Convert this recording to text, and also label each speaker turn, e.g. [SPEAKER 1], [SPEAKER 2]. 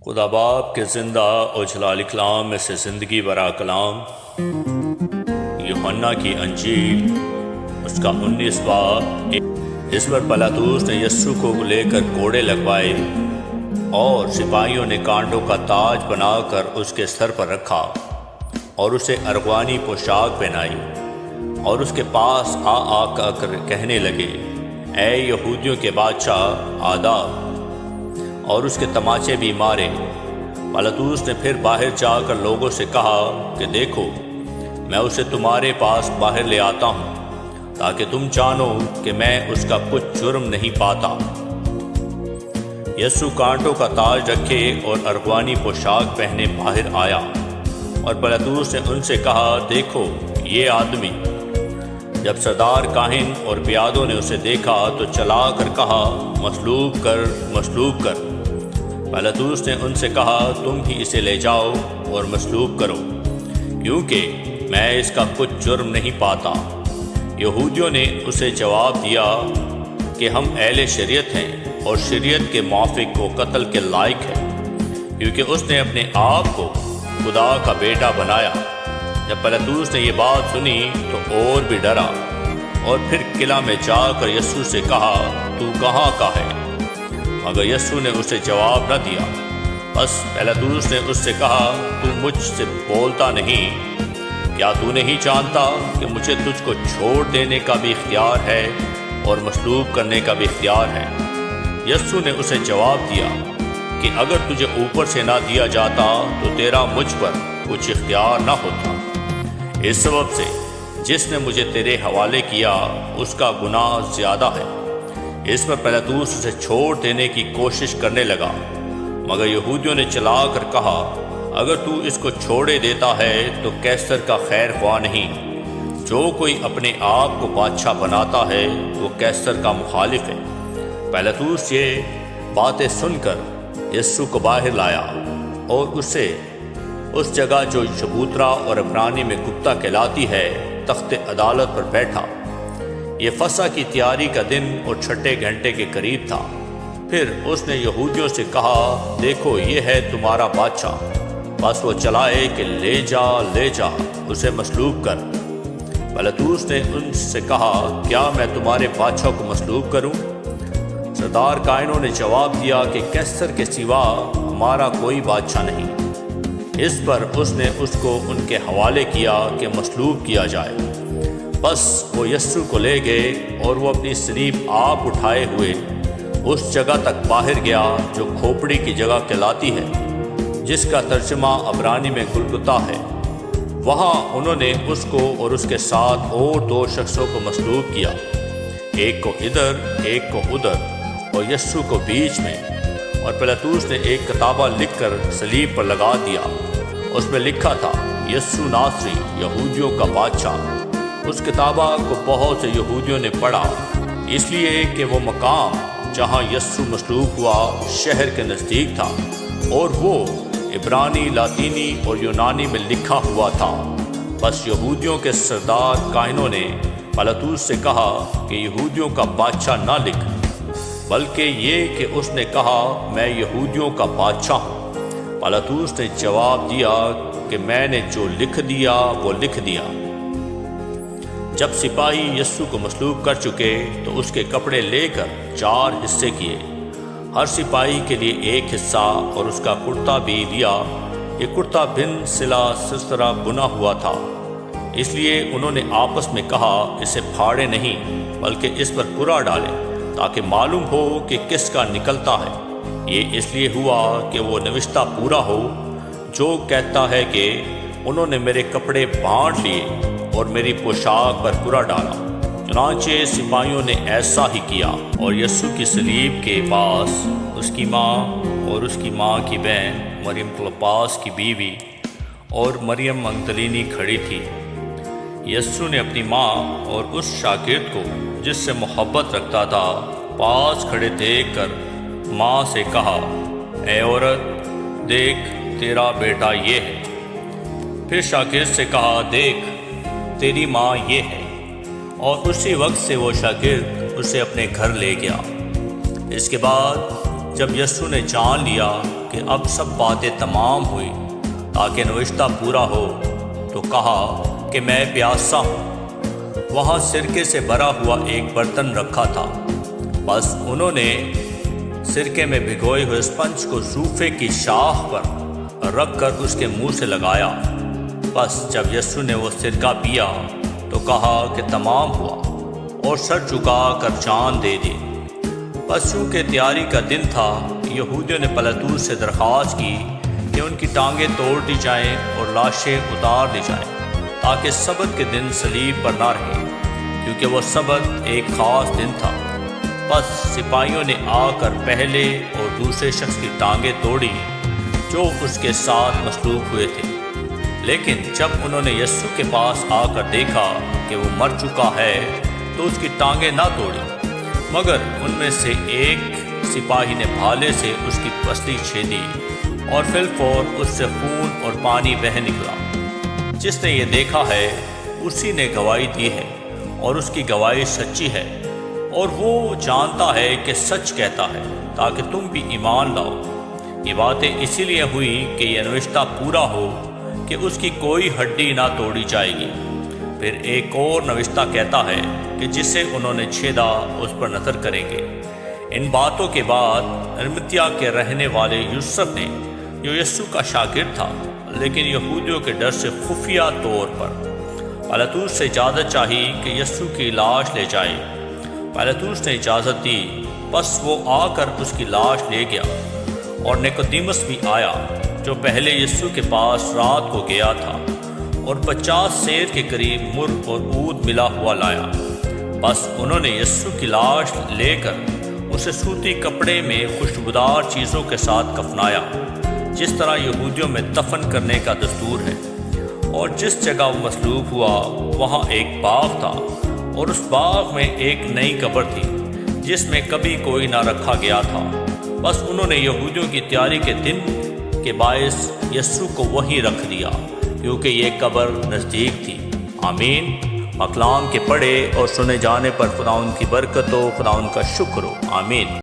[SPEAKER 1] خدا باپ کے زندہ اور جلال کلام میں سے زندگی برا کلام یوحنا کی انجیل اس کا 19 باب۔ اس پر پلاطوس نے یسوع کو لے کر کوڑے لگوائے اور سپاہیوں نے کانٹوں کا تاج بنا کر اس کے سر پر رکھا اور اسے ارغوانی پوشاک پہنائی اور اس کے پاس آ کر کہنے لگے، اے یہودیوں کے بادشاہ آداب، اور اس کے تماچے بھی مارے۔ پلاطوس نے پھر باہر جا کر لوگوں سے کہا کہ دیکھو، میں اسے تمہارے پاس باہر لے آتا ہوں تاکہ تم جانو کہ میں اس کا کچھ جرم نہیں پاتا۔ یسوع کانٹوں کا تاج رکھے اور ارغوانی پوشاک پہنے باہر آیا، اور پلاطوس نے ان سے کہا، دیکھو یہ آدمی۔ جب سردار کاہن اور پیادوں نے اسے دیکھا تو چلا کر کہا، مصلوب کر، مصلوب کر۔ پلاطوس نے ان سے کہا، تم ہی اسے لے جاؤ اور مصلوب کرو، کیونکہ میں اس کا کچھ جرم نہیں پاتا۔ یہودیوں نے اسے جواب دیا کہ ہم اہل شریعت ہیں اور شریعت کے موافق کو قتل کے لائق ہے، کیونکہ اس نے اپنے آپ کو خدا کا بیٹا بنایا۔ جب پلاطوس نے یہ بات سنی تو اور بھی ڈرا، اور پھر قلعہ میں جا کر یسوع سے کہا، تو کہاں کا ہے؟ مگر یسوع نے اسے جواب نہ دیا۔ بس پلاطوس نے اس سے کہا، تو مجھ سے بولتا نہیں؟ کیا تو نہیں جانتا کہ مجھے تجھ کو چھوڑ دینے کا بھی اختیار ہے اور مصلوب کرنے کا بھی اختیار ہے؟ یسوع نے اسے جواب دیا کہ اگر تجھے اوپر سے نہ دیا جاتا تو تیرا مجھ پر کچھ اختیار نہ ہوتا۔ اس سبب سے جس نے مجھے تیرے حوالے کیا اس کا گناہ زیادہ ہے۔ اس پر پلاطوس اسے چھوڑ دینے کی کوشش کرنے لگا، مگر یہودیوں نے چلا کر کہا، اگر تو اس کو چھوڑے دیتا ہے تو قیصر کا خیر خواہ نہیں۔ جو کوئی اپنے آپ کو بادشاہ بناتا ہے وہ قیصر کا مخالف ہے۔ پلاطوس یہ باتیں سن کر یسوع کو باہر لایا اور اسے اس جگہ جو چبوترا اور عبرانی میں گپتا کہلاتی ہے تخت عدالت پر بیٹھا۔ یہ فسح کی تیاری کا دن اور چھٹے گھنٹے کے قریب تھا۔ پھر اس نے یہودیوں سے کہا، دیکھو یہ ہے تمہارا بادشاہ۔ بس وہ چلائے کہ لے جا اسے مصلوب کر۔ پلاطوس نے ان سے کہا، کیا میں تمہارے بادشاہ کو مصلوب کروں؟ سردار کائنوں نے جواب دیا کہ قیصر کے سوا ہمارا کوئی بادشاہ نہیں۔ اس پر اس نے اس کو ان کے حوالے کیا کہ مصلوب کیا جائے۔ بس وہ یسوع کو لے گئے اور وہ اپنی صلیب آپ اٹھائے ہوئے اس جگہ تک باہر گیا جو کھوپڑی کی جگہ کہلاتی ہے، جس کا ترجمہ عبرانی میں گلگتا ہے۔ وہاں انہوں نے اس کو اور اس کے ساتھ اور 2 شخصوں کو مصلوب کیا، ایک کو ادھر ایک کو ادھر، اور یسوع کو بیچ میں۔ اور پلاطوس نے ایک کتابہ لکھ کر صلیب پر لگا دیا۔ اس میں لکھا تھا، یسوع ناصری، یہودیوں کا بادشاہ۔ اس کتابہ کو بہت سے یہودیوں نے پڑھا، اس لیے کہ وہ مقام جہاں یسوع مصلوب ہوا شہر کے نزدیک تھا، اور وہ عبرانی، لاطینی اور یونانی میں لکھا ہوا تھا۔ بس یہودیوں کے سردار کاہنوں نے پلاطوس سے کہا کہ یہودیوں کا بادشاہ نہ لکھ، بلکہ یہ کہ اس نے کہا، میں یہودیوں کا بادشاہ ہوں۔ پلاطوس نے جواب دیا کہ میں نے جو لکھ دیا وہ لکھ دیا۔ جب سپاہی یسوع کو مصلوب کر چکے تو اس کے کپڑے لے کر 4 حصے کیے، ہر سپاہی کے لیے ایک حصہ، اور اس کا کرتا بھی لیا۔ یہ کرتا بن سلا سرسرا بنا ہوا تھا، اس لیے انہوں نے آپس میں کہا، اسے پھاڑے نہیں بلکہ اس پر کرا ڈالے تاکہ معلوم ہو کہ کس کا نکلتا ہے۔ یہ اس لیے ہوا کہ وہ نوشتہ پورا ہو جو کہتا ہے کہ انہوں نے میرے کپڑے بانٹ لیے اور میری پوشاک پر کرا ڈالا۔ چنانچہ سپاہیوں نے ایسا ہی کیا، اور یسوع کی صلیب کے پاس اس کی ماں اور اس کی ماں کی بہن مریم کلوپاس کی بیوی اور مریم مگدلینی کھڑی تھی۔ یسوع نے اپنی ماں اور اس شاگرد کو جس سے محبت رکھتا تھا پاس کھڑے دیکھ کر ماں سے کہا، اے عورت، دیکھ تیرا بیٹا یہ ہے۔ پھر شاگرد سے کہا، دیکھ تیری ماں یہ ہے۔ اور اسی وقت سے وہ شاگرد اسے اپنے گھر لے گیا۔ اس کے بعد جب یسوع نے جان لیا کہ اب سب باتیں تمام ہوئی تاکہ نوشتہ پورا ہو، تو کہا کہ میں پیاسا ہوں۔ وہاں سرکے سے بھرا ہوا ایک برتن رکھا تھا، بس انہوں نے سرکے میں بھگوئے ہوئے اسپنج کو زوفے کی شاخ پر رکھ کر اس کے منہ سے لگایا۔ بس جب یسوع نے وہ سرکہ پیا تو کہا کہ تمام ہوا، اور سر جھکا کر جان دے دی۔ بس چونکہ تیاری کا دن تھا، یہودیوں نے پلاطس سے درخواست کی کہ ان کی ٹانگیں توڑ دی جائیں اور لاشیں اتار دی جائیں، تاکہ سبت کے دن صلیب پر نہ رہے، کیونکہ وہ سبت ایک خاص دن تھا۔ بس سپاہیوں نے آ کر پہلے اور دوسرے شخص کی ٹانگیں توڑی جو اس کے ساتھ مصلوب ہوئے تھے، لیکن جب انہوں نے یسوع کے پاس آ کر دیکھا کہ وہ مر چکا ہے تو اس کی ٹانگیں نہ توڑی، مگر ان میں سے ایک سپاہی نے بھالے سے اس کی پسلی چھیدی اور فی الفور اس سے خون اور پانی بہہ نکلا۔ جس نے یہ دیکھا ہے اسی نے گواہی دی ہے، اور اس کی گواہی سچی ہے، اور وہ جانتا ہے کہ سچ کہتا ہے تاکہ تم بھی ایمان لاؤ۔ یہ باتیں اسی لیے ہوئی کہ یہ نوشتہ پورا ہو کہ اس کی کوئی ہڈی نہ توڑی جائے گی۔ پھر ایک اور نوشتہ کہتا ہے کہ جسے انہوں نے چھیدا اس پر نظر کریں گے۔ ان باتوں کے بعد ارمتیا کے رہنے والے یوسف نے، جو یسوع کا شاگرد تھا لیکن یہودیوں کے ڈر سے خفیہ طور پر، پلاطس سے اجازت چاہی کہ یسوع کی لاش لے جائے۔ پلاطس نے اجازت دی، بس وہ آ کر اس کی لاش لے گیا، اور نیقودیمس بھی آیا جو پہلے یسوع کے پاس رات کو گیا تھا، اور 50 سیر کے قریب مر اور عود ملا ہوا لایا۔ بس انہوں نے یسوع کی لاش لے کر اسے سوتی کپڑے میں خوشبودار چیزوں کے ساتھ کفنایا، جس طرح یہودیوں میں دفن کرنے کا دستور ہے۔ اور جس جگہ وہ مصلوب ہوا وہاں ایک باغ تھا، اور اس باغ میں ایک نئی قبر تھی جس میں کبھی کوئی نہ رکھا گیا تھا۔ بس انہوں نے یہودیوں کی تیاری کے دن کے باعث یسوع کو وہیں رکھ دیا، کیونکہ یہ قبر نزدیک تھی۔ آمین۔ کلام کے پڑھے اور سنے جانے پر خداوند کی برکت ہو، خداوند کا شکر ہو۔ آمین۔